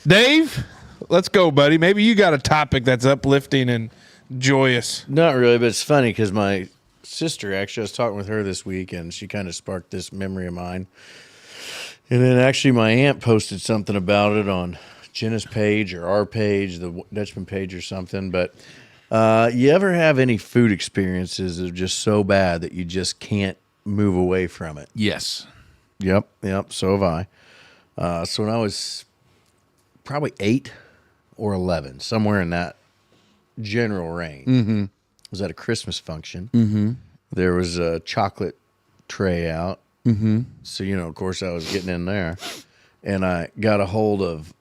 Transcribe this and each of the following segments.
Dave, let's go, buddy. Maybe you got a topic that's uplifting and joyous. Not really, but it's funny because my sister, actually, I was talking with her this week, and she kind of sparked this memory of mine. And then actually my aunt posted something about it on Jenna's page or our page, the Dutchman page or something. But you ever have any food experiences that are just so bad that you just can't move away from it? Yes. Yep, so have I. So when I was probably 8 or 11, somewhere in that general range, was at a Christmas function. There was a chocolate tray out. So, of course, I was getting in there, and I got a hold of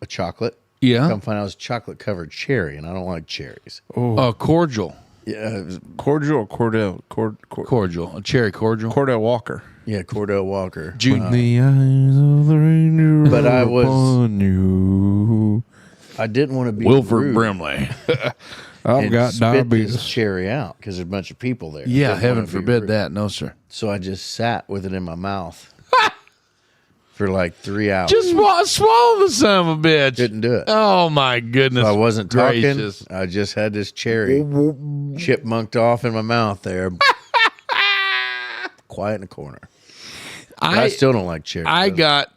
a chocolate. Yeah. Come find out it was chocolate-covered cherry, and I don't like cherries. Cordial. Yeah, it was, Cordial or Cordell? Cordial. A cherry cordial. Cordell Walker. yeah, Cordell Walker. June. The eyes of the ranger But I was- upon you. I didn't want to be Wilford rude Brimley. I've and got spit this diabetes. cherry out because there's a bunch of people there. Yeah, Didn't heaven wanna be forbid rude. that. No, sir. So I just sat with it in my mouth for like 3 hours. Just swallow the son of a bitch. Didn't do it. Oh, my goodness. I wasn't talking. gracious. I just had this cherry chipmunked off in my mouth there. Quiet in the corner. But I still don't like cherry. I got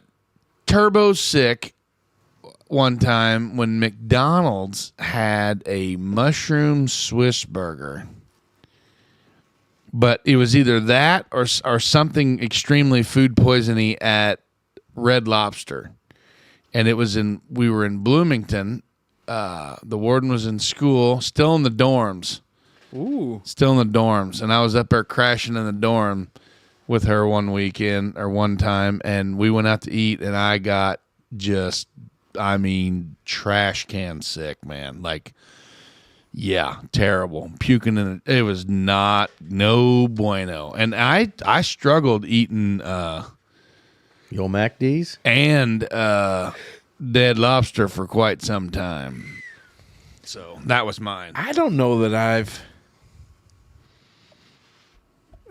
turbo sick one time when McDonald's had a mushroom Swiss burger. But it was either that or something extremely food poisony at Red Lobster. And we were in Bloomington. The warden was in school, still in the dorms. Ooh. Still in the dorms. And I was up there crashing in the dorm with her one weekend or one time, and we went out to eat, and I got trash can sick, man. Like, yeah, terrible. Puking in it. It was no bueno. And I struggled eating The old MacD's? and Dead Lobster for quite some time. So that was mine. I don't know that I've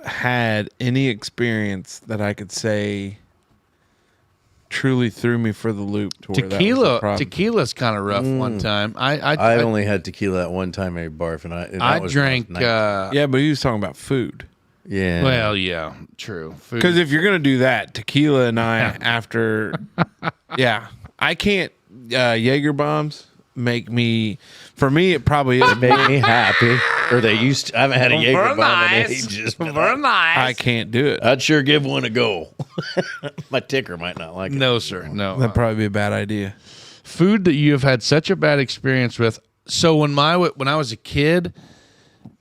had any experience that I could say truly threw me for the loop to where that was the problem. Tequila's kind of rough one time. I only had tequila at one time, maybe barf, and that I was drank. when I was Yeah, but he was talking about food. yeah. Well, yeah, true. Food. Because if you're gonna do that, tequila and I after, yeah, I can't. Jaeger bombs make me. For me, it probably is. it made me happy. Or they used to. I haven't had a Jaeger bomb in nice. ages. but Very nice. I can't do it. I'd sure give one a go. My ticker might not like it. No, sir. No. That'd probably be a bad idea. Food that you have had such a bad experience with. So when I was a kid,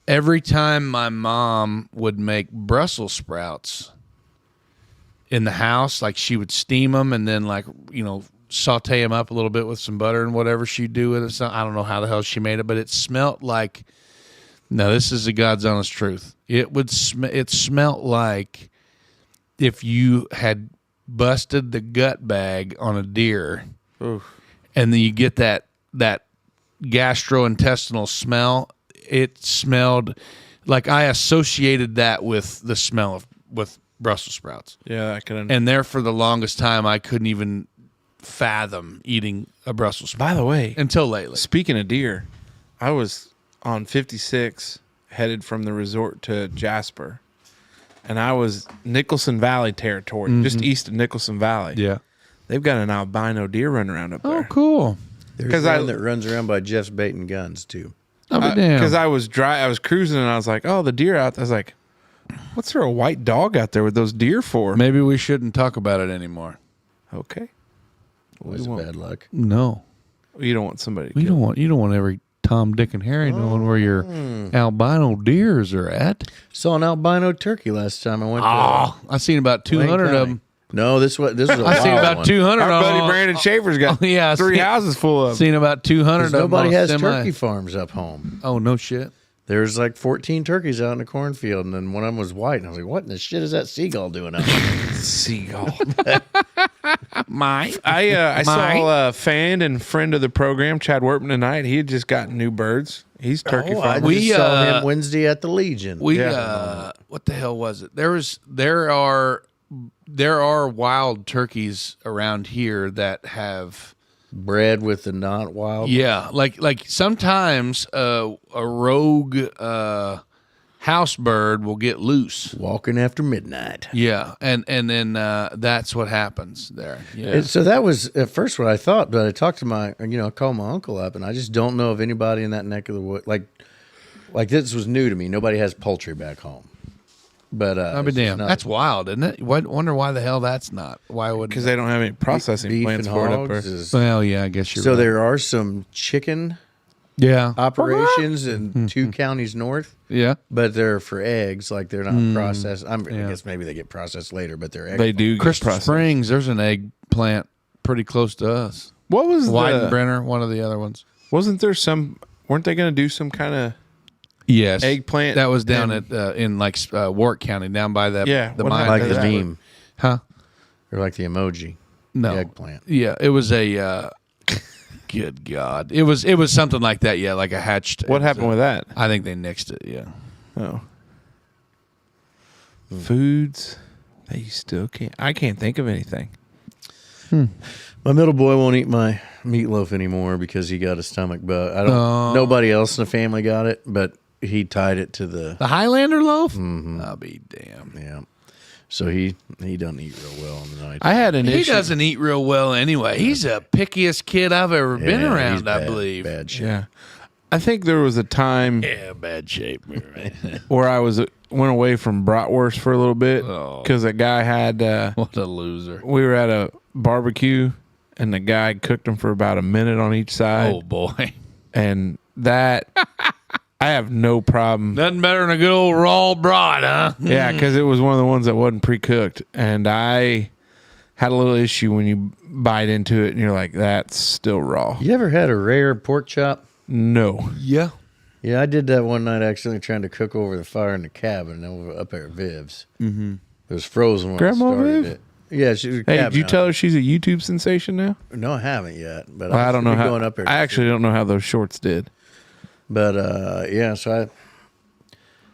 every time my mom would make Brussels sprouts in the house, like she would steam them and then saute them up a little bit with some butter and whatever she'd do with it. So I don't know how the hell she made it, but it smelt like. No, this is the God's honest truth. It smelt like if you had busted the gut bag on a deer, Oof. and then you get that gastrointestinal smell. It smelled like I associated that with the smell with Brussels sprouts. Yeah, I could. And there for the longest time, I couldn't even fathom eating a Brussels sprout By the way, until lately. speaking of deer, I was on 56 headed from the resort to Jasper, and I was Nicholson Valley territory, just east of Nicholson Valley. Yeah. They've got an albino deer running around up there. Oh, cool. There's 'Cause one I- that runs around by Jeff's Bait and Guns, too. I'll be damned. Because I was cruising, and I was like, "Oh, the deer out!" I was like, "What's there a white dog out there with those deer for?" Maybe we shouldn't talk about it anymore. Okay, Always bad luck. No. you don't want somebody. To You kill. don't want every Tom, Dick, and Harry knowing where your albino deers are at. Saw an albino turkey last time I went Oh, I seen about to Wayne 200 of County. them. No, this was a I seen wild about one. 200 Our of buddy them. Brandon Schaefer's got Yeah, I three seen- houses full of. Seen about 200 of 'Cause them. nobody on has semi. turkey farms up home. Oh, no shit. There's like 14 turkeys out in the cornfield, and then one of them was white. And I was like, what in the shit is that seagull doing out there? Seagull. Mike. I saw a fan and friend of the program, Chad Wortman, tonight. He had just gotten new birds. He's turkey Oh, I farmer. just saw him Wednesday at the Legion. What the hell was it? There are wild turkeys around here that have bred with the not wild. Yeah, like sometimes a rogue house bird will get loose. Walking after midnight. Yeah, and then that's what happens there. Yeah. And so that was at first what I thought, but I talked to I called my uncle up, and I just don't know of anybody in that neck of the wood. Like this was new to me. Nobody has poultry back home. But I'll be damned. That's wild, isn't it? Wonder why the hell that's not. Why would? Because they don't have any processing beef plants and for it up hogs there. is- Well, yeah, I guess you're so right. there are some chicken Yeah. operations in 2 counties north, Yeah. but they're for eggs. Like they're not processed. I guess maybe they get processed later, but they're egg. They do get Crystal processed. Springs, there's an egg plant pretty close to us. What was Weidenbrenner, one of the other ones. Wasn't there some? Weren't they going to do some kind of Yes. eggplant? That was down and- at in Warwick County, down by the what mine. like happened the to that? meme Huh? or like the emoji. No. The eggplant. Yeah, it was a good God. It was something like that, yeah, like a hatched. What happened with that? I think they nixed it, yeah. Oh, foods that you still can't. I can't think of anything. My middle boy won't eat my meatloaf anymore because he got a stomach bug. I don't. Nobody else in the family got it, but he tied it to the. The Highlander loaf? I'll be damned. Yeah. So he doesn't eat real well in the night. I had an He issue. doesn't eat real well anyway. He's the pickiest kid I've ever been Yeah, around, he's I bad- believe. Bad shit. Yeah, I think there was a time Yeah, bad shape. where I went away from bratwurst for a little bit Oh. because a guy had. What a loser. We were at a barbecue, and the guy cooked them for about a minute on each side, Oh, boy. and that I have no problem. Nothing better than a good old raw broad, huh? Yeah, because it was one of the ones that wasn't pre-cooked, and I had a little issue when you bite into it, and you're like, "That's still raw." You ever had a rare pork chop? No, Yeah. Yeah, I did that one night accidentally trying to cook over the fire in the cabin over up at Viv's. Mm-hmm. It was frozen when Grandma I started Viv? it. Yeah, she was a hey, cabin did you out. tell her she's a YouTube sensation now? No, I haven't yet. But Well, I don't know how. going up there. I actually don't know how those shorts did. But yeah, so I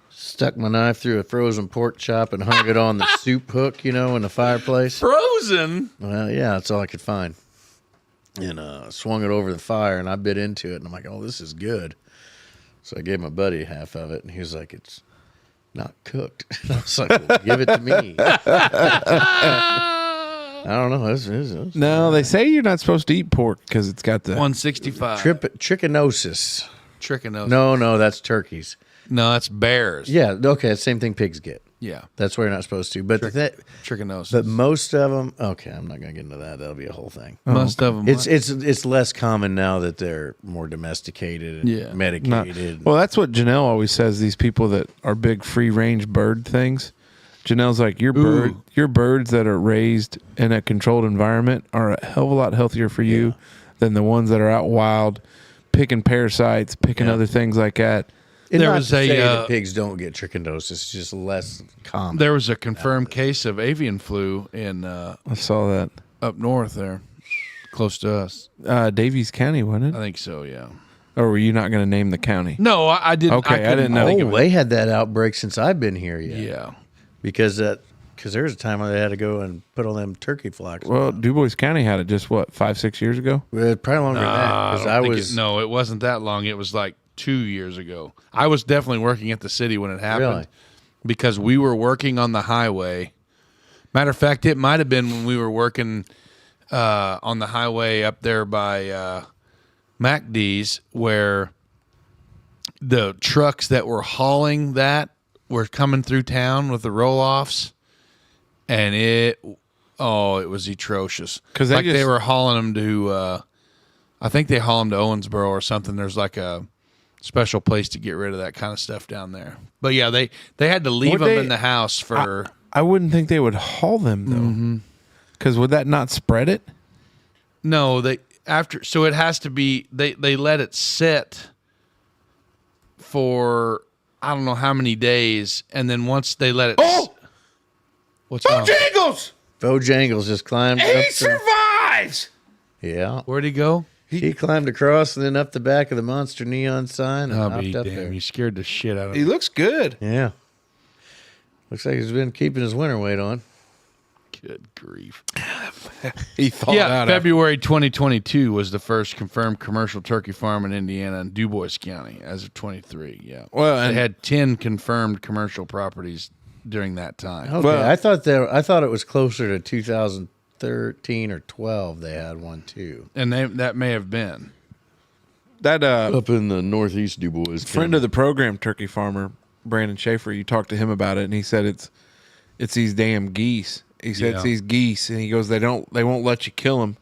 stuck my knife through a frozen pork chop and hung it on the soup hook, in the fireplace. Frozen? Well, yeah, that's all I could find. And swung it over the fire, and I bit into it, and I'm like, "Oh, this is good." So I gave my buddy half of it, and he was like, "It's not cooked." And I was like, well, "Give it to me." I don't know. It's No, they say you're not supposed to eat pork because it's got the. 165. trichinosis. Trichinosis. No, that's turkeys. No, that's bears. Yeah, okay, same thing pigs get. Yeah. That's why you're not supposed to. But Trichinosis. but most of them, okay, I'm not going to get into that. That'll be a whole thing. Most of them. It's less common now that they're more domesticated and Yeah. Not, medicated. well, that's what Janelle always says. These people that are big free range bird things. Janelle's like your birds that are raised in a controlled environment are a hell of a lot healthier for you than the ones that are out wild, picking parasites, picking other things like that. And There not was to say a, that pigs don't get trichinosis. It's just less common. There was a confirmed case of avian flu in I saw that. up north there, close to us. Davies County, wasn't I it? think so, yeah. Or were you not going to name the county? No, I didn't. Okay, I couldn't didn't know. think of it. They had that outbreak since I've been here. Yeah. because there was a time where they had to go and put all them turkey flocks. Well, DuBois County had it just, 5-6 years ago? Well, probably longer than that because I was no, it wasn't that long. It was like 2 years ago. I was definitely working at the city when it happened. Really? Because we were working on the highway. Matter of fact, it might have been when we were working on the highway up there by MacD's, where the trucks that were hauling that were coming through town with the roll-offs, and it was atrocious. 'Cause they they just- were hauling them to, I think they haul them to Owensboro or something. There's like a special place to get rid of that kind of stuff down there. But yeah, they had to leave Would them they- in the house for. I wouldn't think they would haul them, though. Because would that not spread it? No, so it has to be they let it sit for I don't know how many days, and then once they let it. Oh! What's wrong? Bojangles! Bojangles just climbed up. He survives! Yeah, Where'd he go? he climbed across and then up the back of the monster neon sign and I'll hopped be up damn! there. You scared the shit out of He me. looks good. Yeah, looks like he's been keeping his winter weight on. Good grief. He thought Yeah, out February 2022 was the first confirmed commercial turkey farm in Indiana and Dubois County as of 23. Yeah. Well, they and- had 10 confirmed commercial properties during that time. Okay, Well- I thought it was closer to 2013 or 12. They had one too. And that may have been. that Up in the northeast Dubois. friend of the program, turkey farmer Brandon Schaefer. You talked to him about it, and he said it's these damn geese. He said it's Yeah. these geese, and he goes, they won't let you kill them,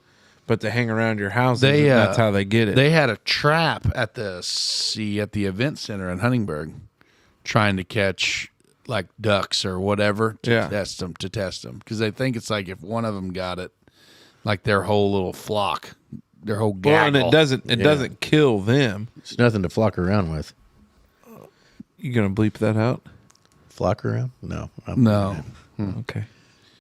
but they hang around your houses. They, and that's how they get it. They had a trap at the event center in Huntingburg, trying to catch like ducks or whatever to test them because they think it's like if one of them got it, like their whole little flock, their whole gaggle. Well, and it doesn't kill them. It's nothing to flock around with. You gonna bleep that out? Flock around? No. No. Okay.